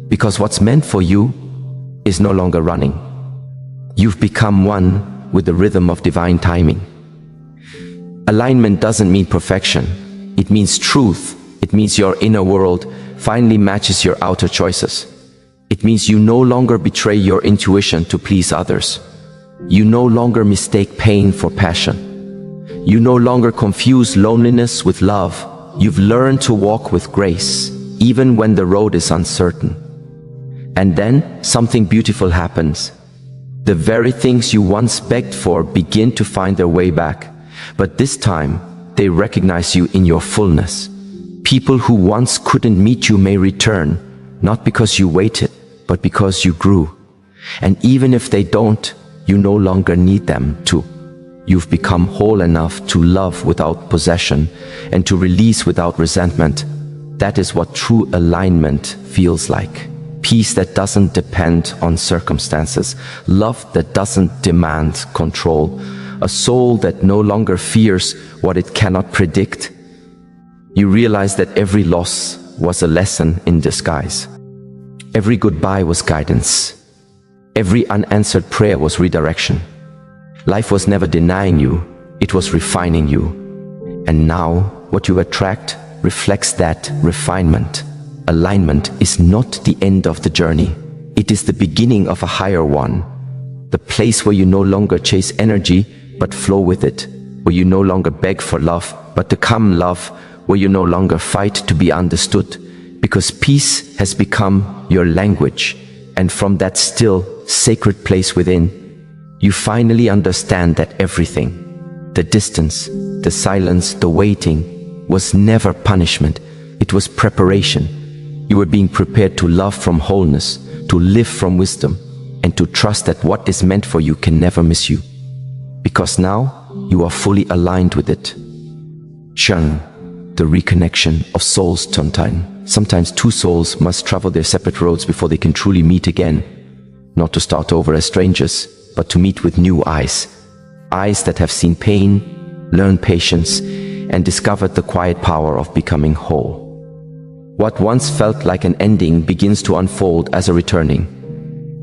because what's meant for you is no longer running. You've become one with the rhythm of divine timing. Alignment doesn't mean perfection. It means truth. It means your inner world finally matches your outer choices. It means you no longer betray your intuition to please others. You no longer mistake pain for passion. You no longer confuse loneliness with love. You've learned to walk with grace, even when the road is uncertain. And then something beautiful happens. The very things you once begged for begin to find their way back. But this time, they recognize you in your fullness. People who once couldn't meet you may return, not because you waited, but because you grew. And even if they don't, you no longer need them to. You've become whole enough to love without possession and to release without resentment. That is what true alignment feels like. Peace that doesn't depend on circumstances, love that doesn't demand control, a soul that no longer fears what it cannot predict. You realize that every loss was a lesson in disguise. Every goodbye was guidance. Every unanswered prayer was redirection. Life was never denying you, it was refining you. And now, what you attract reflects that refinement. Alignment is not the end of the journey. It is the beginning of a higher one. The place where you no longer chase energy, but flow with it. Where you no longer beg for love, but become love. Where you no longer fight to be understood. Because peace has become your language. And from that still, sacred place within, you finally understand that everything, the distance, the silence, the waiting, was never punishment. It was preparation. You were being prepared to love from wholeness, to live from wisdom, and to trust that what is meant for you can never miss you. Because now, you are fully aligned with it. Shun, the reconnection of souls Tontain. Sometimes two souls must travel their separate roads before they can truly meet again. Not to start over as strangers, but to meet with new eyes. Eyes that have seen pain, learned patience, and discovered the quiet power of becoming whole. What once felt like an ending begins to unfold as a returning.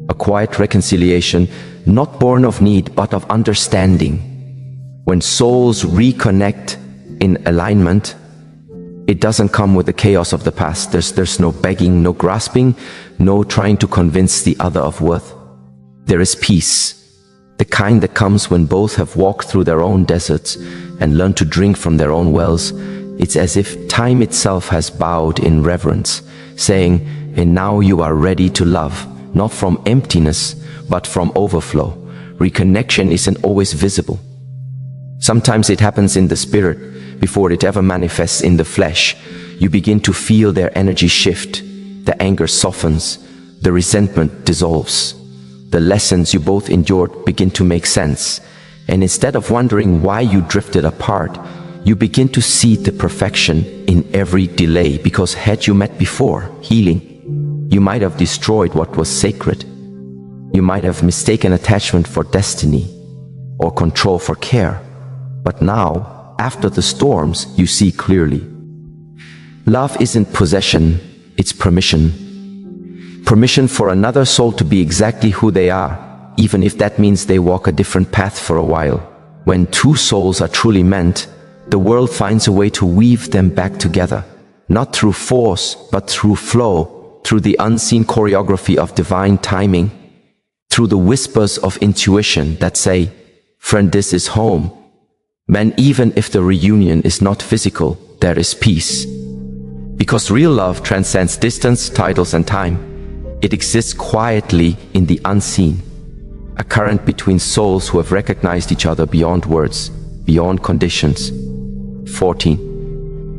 A quiet reconciliation, not born of need, but of understanding. When souls reconnect in alignment, it doesn't come with the chaos of the past. There's no begging, no grasping, no trying to convince the other of worth. There is peace, the kind that comes when both have walked through their own deserts and learned to drink from their own wells. It's as if time itself has bowed in reverence, saying, "And now you are ready to love, not from emptiness, but from overflow." Reconnection isn't always visible. Sometimes it happens in the spirit before it ever manifests in the flesh. You begin to feel their energy shift. The anger softens. The resentment dissolves. The lessons you both endured begin to make sense. And instead of wondering why you drifted apart, you begin to see the perfection in every delay, because had you met before, healing, you might have destroyed what was sacred. You might have mistaken attachment for destiny or control for care. But now, after the storms, you see clearly. Love isn't possession, it's permission. Permission for another soul to be exactly who they are, even if that means they walk a different path for a while. When two souls are truly meant, the world finds a way to weave them back together, not through force, but through flow, through the unseen choreography of divine timing, through the whispers of intuition that say, "Friend, this is home." Man, even if the reunion is not physical, there is peace. Because real love transcends distance, titles, and time. It exists quietly in the unseen, a current between souls who have recognized each other beyond words, beyond conditions. 14.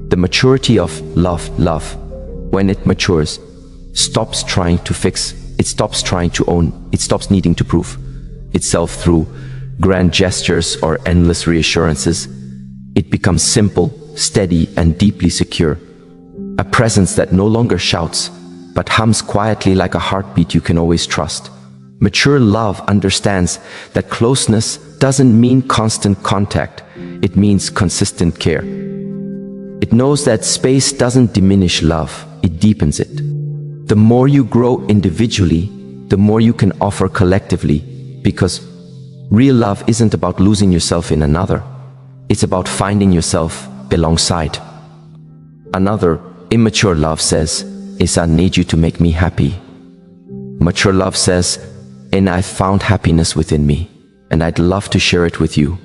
The maturity of love, when it matures, stops trying to fix, it stops trying to own, it stops needing to prove itself through grand gestures or endless reassurances. It becomes simple, steady, and deeply secure. A presence that no longer shouts, but hums quietly like a heartbeat you can always trust. Mature love understands that closeness doesn't mean constant contact, it means consistent care. It knows that space doesn't diminish love, it deepens it. The more you grow individually, the more you can offer collectively, because real love isn't about losing yourself in another, it's about finding yourself alongside. Another immature love says, "I need you to make me happy." Mature love says, "And I found happiness within me, and I'd love to share it with you."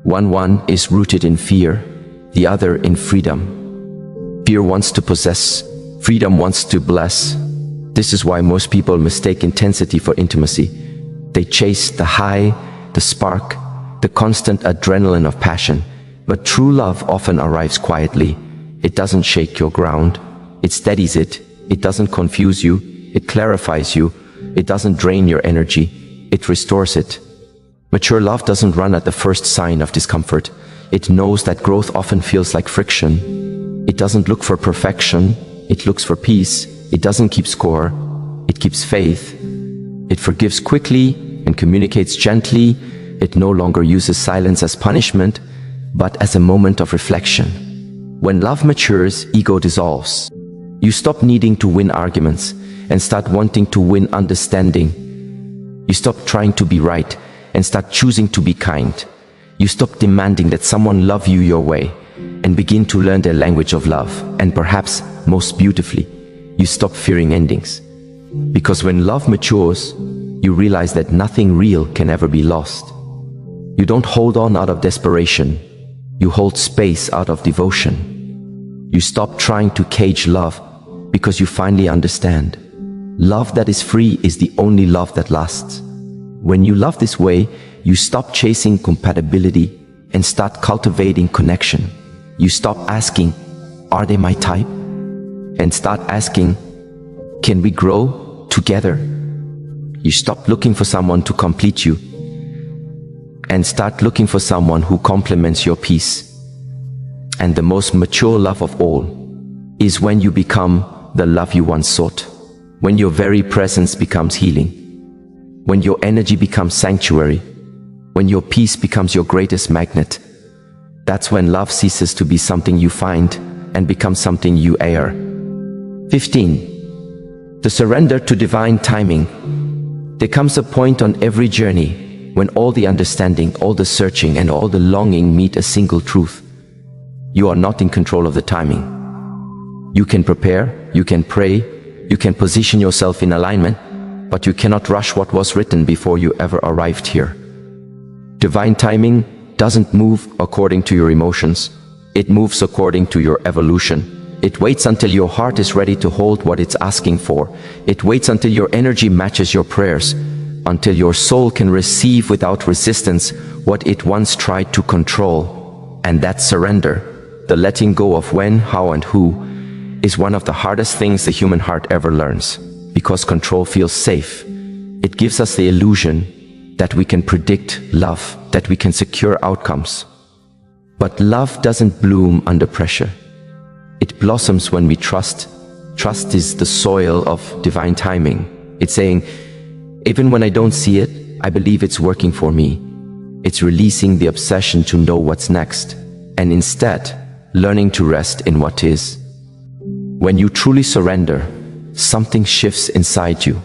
One is rooted in fear, the other in freedom. Fear wants to possess, freedom wants to bless. This is why most people mistake intensity for intimacy. They chase the high, the spark, the constant adrenaline of passion. But true love often arrives quietly. It doesn't shake your ground. It steadies it. It doesn't confuse you. It clarifies you. It doesn't drain your energy. It restores it. Mature love doesn't run at the first sign of discomfort. It knows that growth often feels like friction. It doesn't look for perfection. It looks for peace. It doesn't keep score. It keeps faith. It forgives quickly and communicates gently. It no longer uses silence as punishment, but as a moment of reflection. When love matures, ego dissolves. You stop needing to win arguments and start wanting to win understanding. You stop trying to be right and start choosing to be kind. You stop demanding that someone love you your way and begin to learn their language of love. And perhaps most beautifully, you stop fearing endings. Because when love matures, you realize that nothing real can ever be lost. You don't hold on out of desperation. You hold space out of devotion. You stop trying to cage love because you finally understand. Love that is free is the only love that lasts. When you love this way, you stop chasing compatibility and start cultivating connection. You stop asking, are they my type? And start asking, can we grow together? You stop looking for someone to complete you and start looking for someone who complements your peace. And the most mature love of all is when you become the love you once sought, when your very presence becomes healing, when your energy becomes sanctuary, when your peace becomes your greatest magnet. That's when love ceases to be something you find and becomes something you air. 15. The surrender to divine timing. There comes a point on every journey when all the understanding, all the searching, and all the longing meet a single truth. You are not in control of the timing. You can prepare, you can pray, you can position yourself in alignment, but you cannot rush what was written before you ever arrived here. Divine timing doesn't move according to your emotions. It moves according to your evolution. It waits until your heart is ready to hold what it's asking for. It waits until your energy matches your prayers, until your soul can receive without resistance what it once tried to control. And that surrender, the letting go of when, how, and who, is one of the hardest things the human heart ever learns. Because control feels safe. It gives us the illusion that we can predict love, that we can secure outcomes. But love doesn't bloom under pressure. It blossoms when we trust. Trust is the soil of divine timing. It's saying, even when I don't see it, I believe it's working for me. It's releasing the obsession to know what's next, and instead, learning to rest in what is. When you truly surrender, something shifts inside you.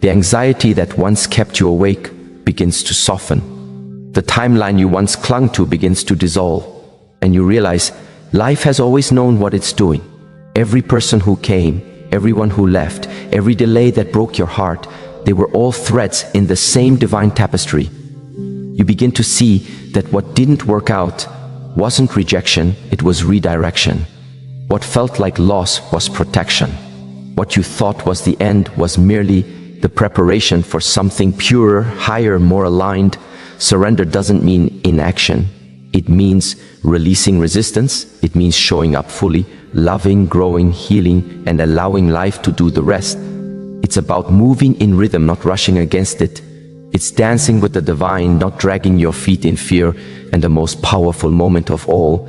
The anxiety that once kept you awake begins to soften. The timeline you once clung to begins to dissolve, and you realize life has always known what it's doing. Every person who came, everyone who left, every delay that broke your heart, they were all threads in the same divine tapestry. You begin to see that what didn't work out wasn't rejection, it was redirection. What felt like loss was protection. What you thought was the end was merely the preparation for something purer, higher, more aligned. Surrender doesn't mean inaction. It means releasing resistance. It means showing up fully, loving, growing, healing, and allowing life to do the rest. It's about moving in rhythm, not rushing against it. It's dancing with the divine, not dragging your feet in fear. And the most powerful moment of all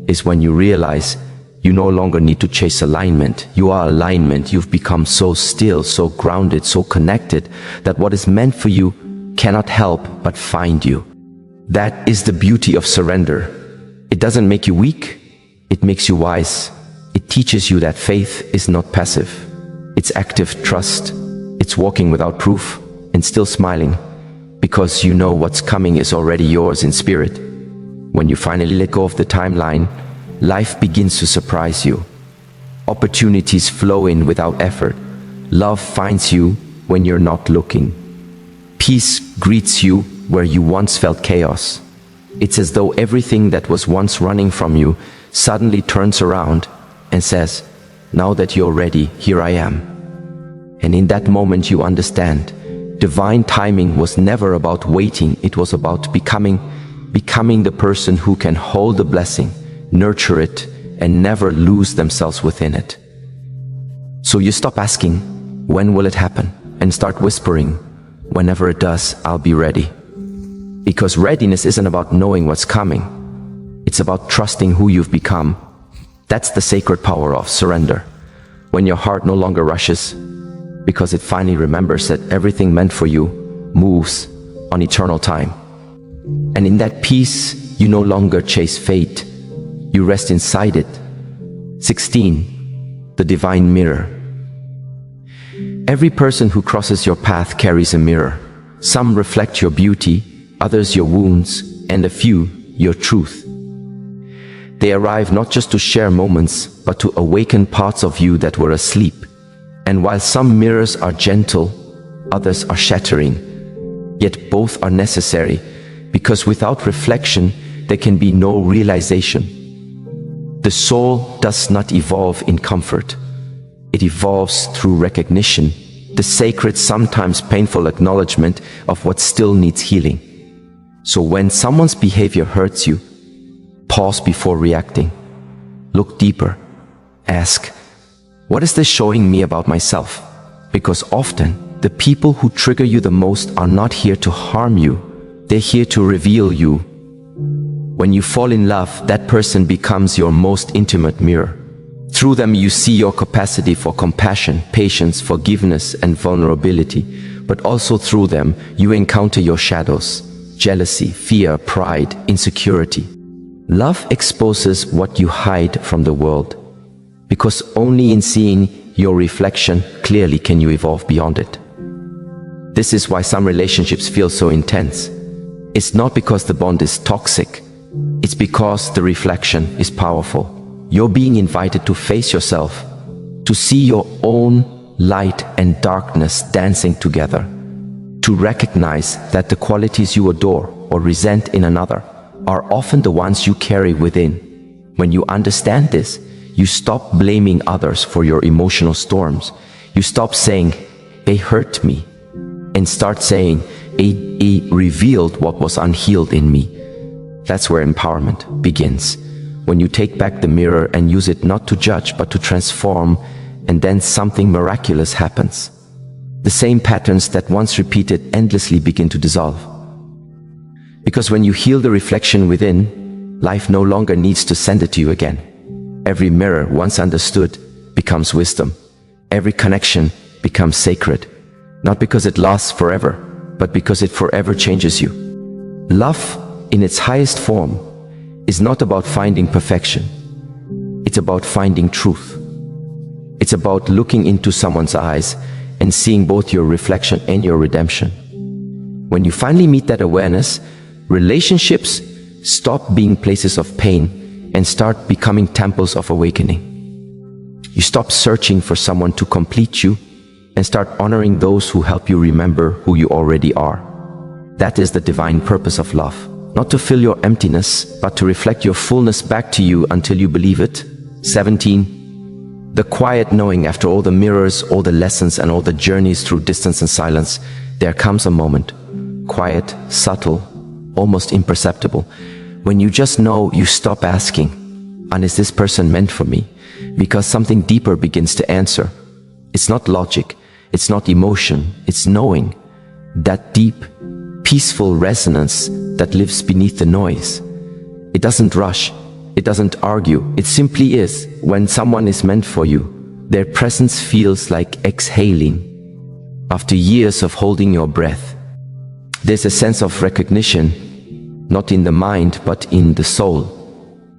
is when you realize you no longer need to chase alignment. You are alignment. You've become so still, so grounded, so connected that what is meant for you cannot help but find you. That is the beauty of surrender. It doesn't make you weak. It makes you wise. It teaches you that faith is not passive. It's active trust. It's walking without proof and still smiling because you know what's coming is already yours in spirit. When you finally let go of the timeline, life begins to surprise you. Opportunities flow in without effort. Love finds you when you're not looking. Peace greets you where you once felt chaos. It's as though everything that was once running from you suddenly turns around and says, "Now that you're ready, here I am." And in that moment you understand, divine timing was never about waiting, it was about becoming the person who can hold the blessing, nurture it, and never lose themselves within it. So you stop asking, "When will it happen?" and start whispering, "Whenever it does, I'll be ready." Because readiness isn't about knowing what's coming. It's about trusting who you've become. That's the sacred power of surrender. When your heart no longer rushes, because it finally remembers that everything meant for you moves on eternal time. And in that peace, you no longer chase fate. You rest inside it. 16. The divine mirror. Every person who crosses your path carries a mirror. Some reflect your beauty, others your wounds, and a few your truth. They arrive not just to share moments, but to awaken parts of you that were asleep. And while some mirrors are gentle, others are shattering. Yet both are necessary, because without reflection, there can be no realization. The soul does not evolve in comfort. It evolves through recognition, the sacred, sometimes painful acknowledgement of what still needs healing. So when someone's behavior hurts you, pause before reacting. Look deeper. Ask, what is this showing me about myself? Because often, the people who trigger you the most are not here to harm you. They're here to reveal you. When you fall in love, that person becomes your most intimate mirror. Through them you see your capacity for compassion, patience, forgiveness, and vulnerability. But also through them, you encounter your shadows: jealousy, fear, pride, insecurity. Love exposes what you hide from the world, because only in seeing your reflection clearly can you evolve beyond it. This is why some relationships feel so intense. It's not because the bond is toxic, it's because the reflection is powerful. You're being invited to face yourself, to see your own light and darkness dancing together, to recognize that the qualities you adore or resent in another are often the ones you carry within. When you understand this, you stop blaming others for your emotional storms. You stop saying, "They hurt me," and start saying, "They revealed what was unhealed in me." That's where empowerment begins. When you take back the mirror and use it not to judge, but to transform, and then something miraculous happens. The same patterns that once repeated endlessly begin to dissolve. Because when you heal the reflection within, life no longer needs to send it to you again. Every mirror, once understood, becomes wisdom. Every connection becomes sacred. Not because it lasts forever, but because it forever changes you. Love, in its highest form, is not about finding perfection. It's about finding truth. It's about looking into someone's eyes and seeing both your reflection and your redemption. When you finally meet that awareness, relationships stop being places of pain and start becoming temples of awakening. You stop searching for someone to complete you and start honoring those who help you remember who you already are. That is the divine purpose of love. Not to fill your emptiness, but to reflect your fullness back to you until you believe it. 17. The quiet knowing. After all the mirrors, all the lessons, and all the journeys through distance and silence, there comes a moment, quiet, subtle, almost imperceptible, when you just know. You stop asking, "And is this person meant for me?" Because something deeper begins to answer. It's not logic, it's not emotion, it's knowing. That deep, peaceful resonance that lives beneath the noise. It doesn't rush, it doesn't argue, it simply is. When someone is meant for you, their presence feels like exhaling. After years of holding your breath, there's a sense of recognition, not in the mind, but in the soul.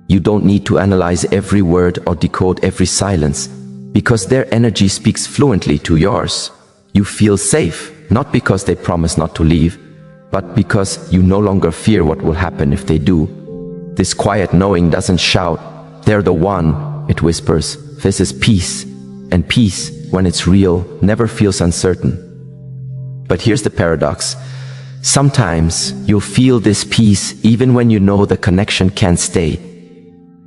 You don't need to analyze every word or decode every silence, because their energy speaks fluently to yours. You feel safe, not because they promise not to leave, but because you no longer fear what will happen if they do. This quiet knowing doesn't shout, "They're the one," it whispers. This is peace, and peace, when it's real, never feels uncertain. But here's the paradox. Sometimes you'll feel this peace even when you know the connection can't stay.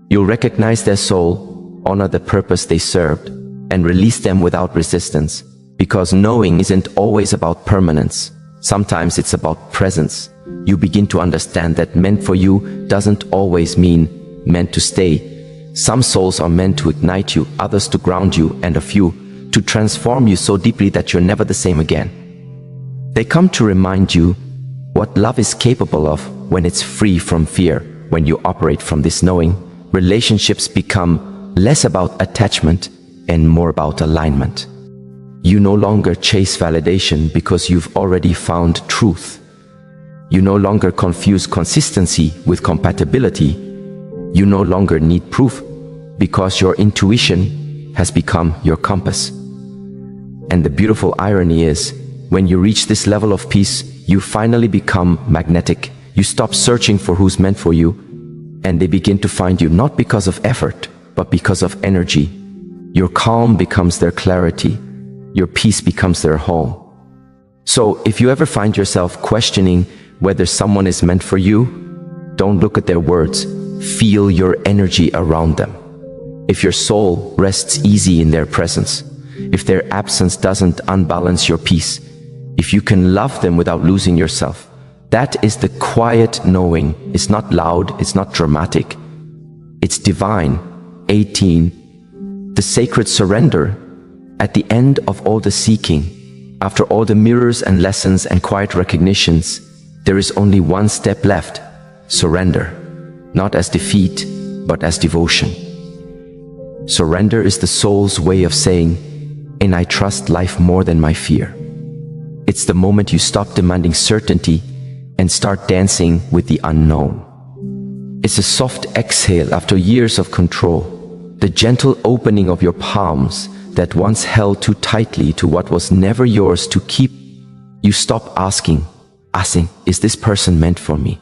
You'll recognize their soul, honor the purpose they served, and release them without resistance. Because knowing isn't always about permanence. Sometimes it's about presence. You begin to understand that meant for you doesn't always mean meant to stay. Some souls are meant to ignite you, others to ground you, and a few to transform you so deeply that you're never the same again. They come to remind you what love is capable of when it's free from fear. When you operate from this knowing, relationships become less about attachment and more about alignment. You no longer chase validation because you've already found truth. You no longer confuse consistency with compatibility. You no longer need proof because your intuition has become your compass. And the beautiful irony is, when you reach this level of peace, you finally become magnetic. You stop searching for who's meant for you, and they begin to find you not because of effort, but because of energy. Your calm becomes their clarity. Your peace becomes their home. So if you ever find yourself questioning whether someone is meant for you, don't look at their words. Feel your energy around them. If your soul rests easy in their presence, if their absence doesn't unbalance your peace, if you can love them without losing yourself, that is the quiet knowing. It's not loud, it's not dramatic. It's divine. 18. The sacred surrender. At the end of all the seeking, after all the mirrors and lessons and quiet recognitions, there is only one step left: surrender. Not as defeat, but as devotion. Surrender is the soul's way of saying, "And I trust life more than my fear." It's the moment you stop demanding certainty and start dancing with the unknown. It's a soft exhale after years of control, the gentle opening of your palms that once held too tightly to what was never yours to keep. You stop asking, "Is this person meant for me?"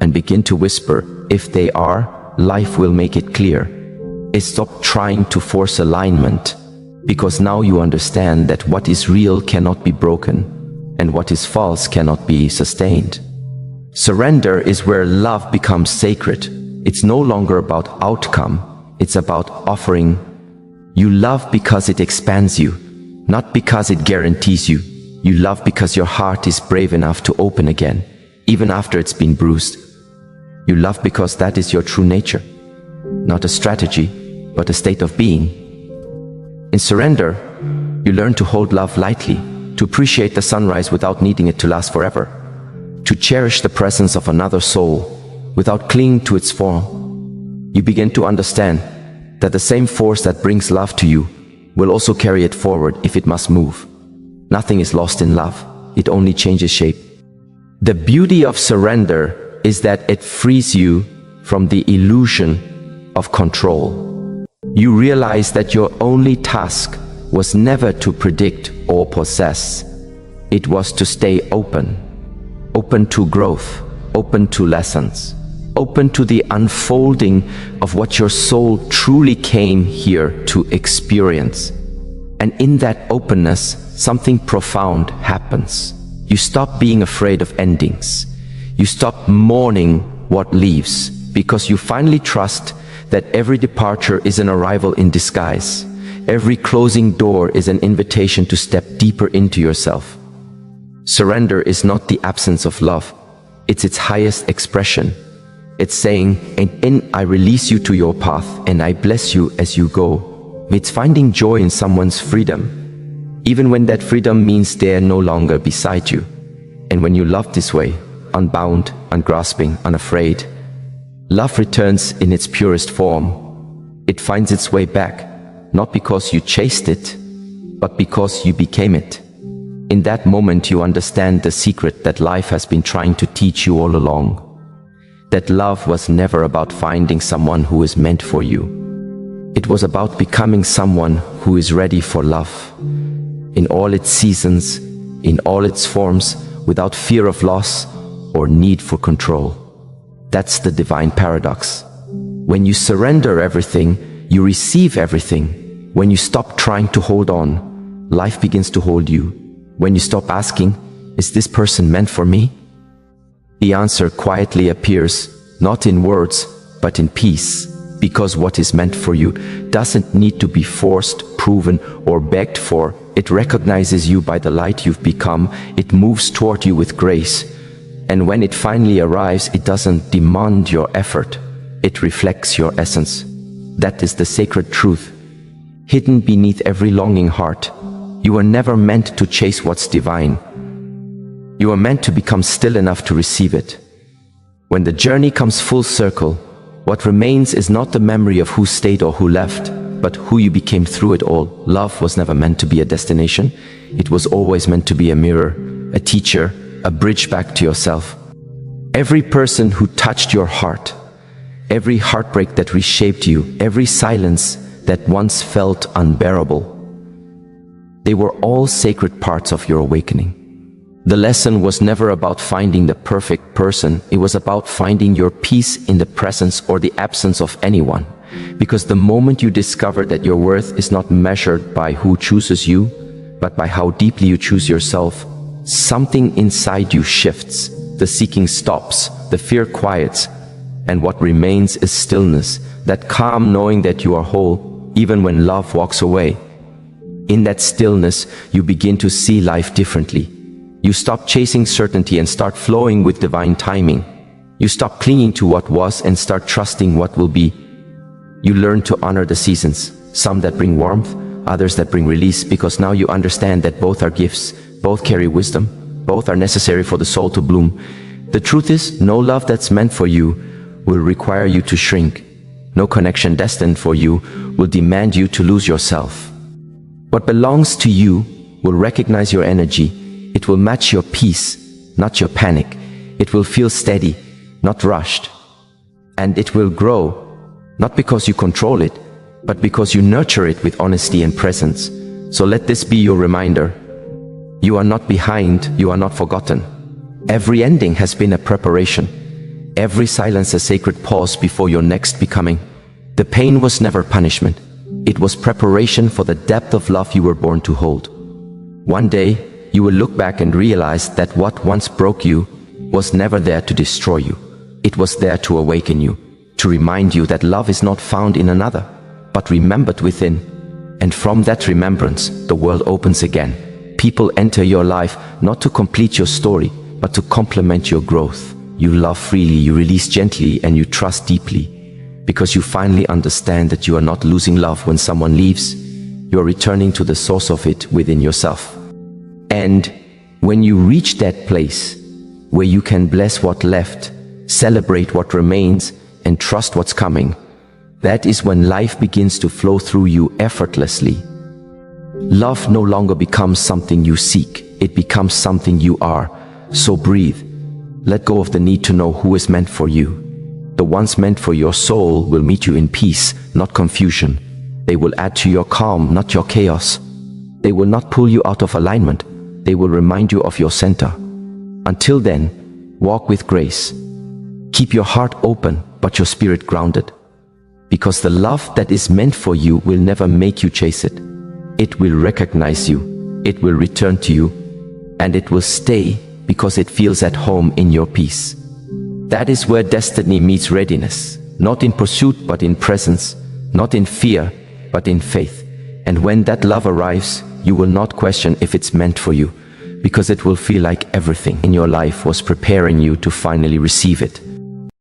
and begin to whisper, "If they are, life will make it clear." Stop trying to force alignment, because now you understand that what is real cannot be broken, and what is false cannot be sustained. Surrender is where love becomes sacred. It's no longer about outcome, it's about offering. You love because it expands you, not because it guarantees you. You love because your heart is brave enough to open again, even after it's been bruised. You love because that is your true nature, not a strategy, but a state of being. In surrender, you learn to hold love lightly, to appreciate the sunrise without needing it to last forever, to cherish the presence of another soul without clinging to its form. You begin to understand that the same force that brings love to you will also carry it forward if it must move. Nothing is lost in love, it only changes shape. The beauty of surrender is that it frees you from the illusion of control. You realize that your only task was never to predict or possess. It was to stay open, open to growth, open to lessons, open to the unfolding of what your soul truly came here to experience. And in that openness, something profound happens. You stop being afraid of endings. You stop mourning what leaves, because you finally trust that every departure is an arrival in disguise. Every closing door is an invitation to step deeper into yourself. Surrender is not the absence of love. It's its highest expression. It's saying, "And I release you to your path, and I bless you as you go." It's finding joy in someone's freedom, even when that freedom means they're no longer beside you. And when you love this way, unbound, ungrasping, unafraid, love returns in its purest form. It finds its way back, not because you chased it, but because you became it. In that moment, you understand the secret that life has been trying to teach you all along. That love was never about finding someone who is meant for you. It was about becoming someone who is ready for love, in all its seasons, in all its forms, without fear of loss or need for control. That's the divine paradox. When you surrender everything, you receive everything. When you stop trying to hold on, life begins to hold you. When you stop asking, "Is this person meant for me?" The answer quietly appears, not in words, but in peace. Because what is meant for you doesn't need to be forced, proven, or begged for. It recognizes you by the light you've become. It moves toward you with grace. And when it finally arrives, it doesn't demand your effort. It reflects your essence. That is the sacred truth, hidden beneath every longing heart. You are never meant to chase what's divine. You are meant to become still enough to receive it. When the journey comes full circle, what remains is not the memory of who stayed or who left, but who you became through it all. Love was never meant to be a destination. It was always meant to be a mirror, a teacher, a bridge back to yourself. Every person who touched your heart, every heartbreak that reshaped you, every silence that once felt unbearable, they were all sacred parts of your awakening. The lesson was never about finding the perfect person. It was about finding your peace in the presence or the absence of anyone. Because the moment you discover that your worth is not measured by who chooses you, but by how deeply you choose yourself, something inside you shifts. The seeking stops, the fear quiets, and what remains is stillness, that calm knowing that you are whole, even when love walks away. In that stillness, you begin to see life differently. You stop chasing certainty and start flowing with divine timing. You stop clinging to what was and start trusting what will be. You learn to honor the seasons, some that bring warmth, others that bring release, because now you understand that both are gifts, both carry wisdom, both are necessary for the soul to bloom. The truth is, no love that's meant for you will require you to shrink. No connection destined for you will demand you to lose yourself. What belongs to you will recognize your energy. It will match your peace, not your panic. It will feel steady, not rushed. And it will grow, not because you control it, but because you nurture it with honesty and presence. So let this be your reminder. You are not behind, you are not forgotten. Every ending has been a preparation. Every silence a sacred pause before your next becoming. The pain was never punishment. It was preparation for the depth of love you were born to hold. One day, you will look back and realize that what once broke you was never there to destroy you. It was there to awaken you, to remind you that love is not found in another, but remembered within. And from that remembrance, the world opens again. People enter your life not to complete your story, but to complement your growth. You love freely, you release gently, and you trust deeply, because you finally understand that you are not losing love when someone leaves. You are returning to the source of it within yourself. And when you reach that place where you can bless what left, celebrate what remains, and trust what's coming, that is when life begins to flow through you effortlessly. Love no longer becomes something you seek, it becomes something you are. So breathe. Let go of the need to know who is meant for you. The ones meant for your soul will meet you in peace, not confusion. They will add to your calm, not your chaos. They will not pull you out of alignment. They will remind you of your center. Until then, walk with grace. Keep your heart open, but your spirit grounded. Because the love that is meant for you will never make you chase it. It will recognize you. It will return to you. And it will stay because it feels at home in your peace. That is where destiny meets readiness. Not in pursuit, but in presence. Not in fear, but in faith. And when that love arrives, you will not question if it's meant for you, because it will feel like everything in your life was preparing you to finally receive it.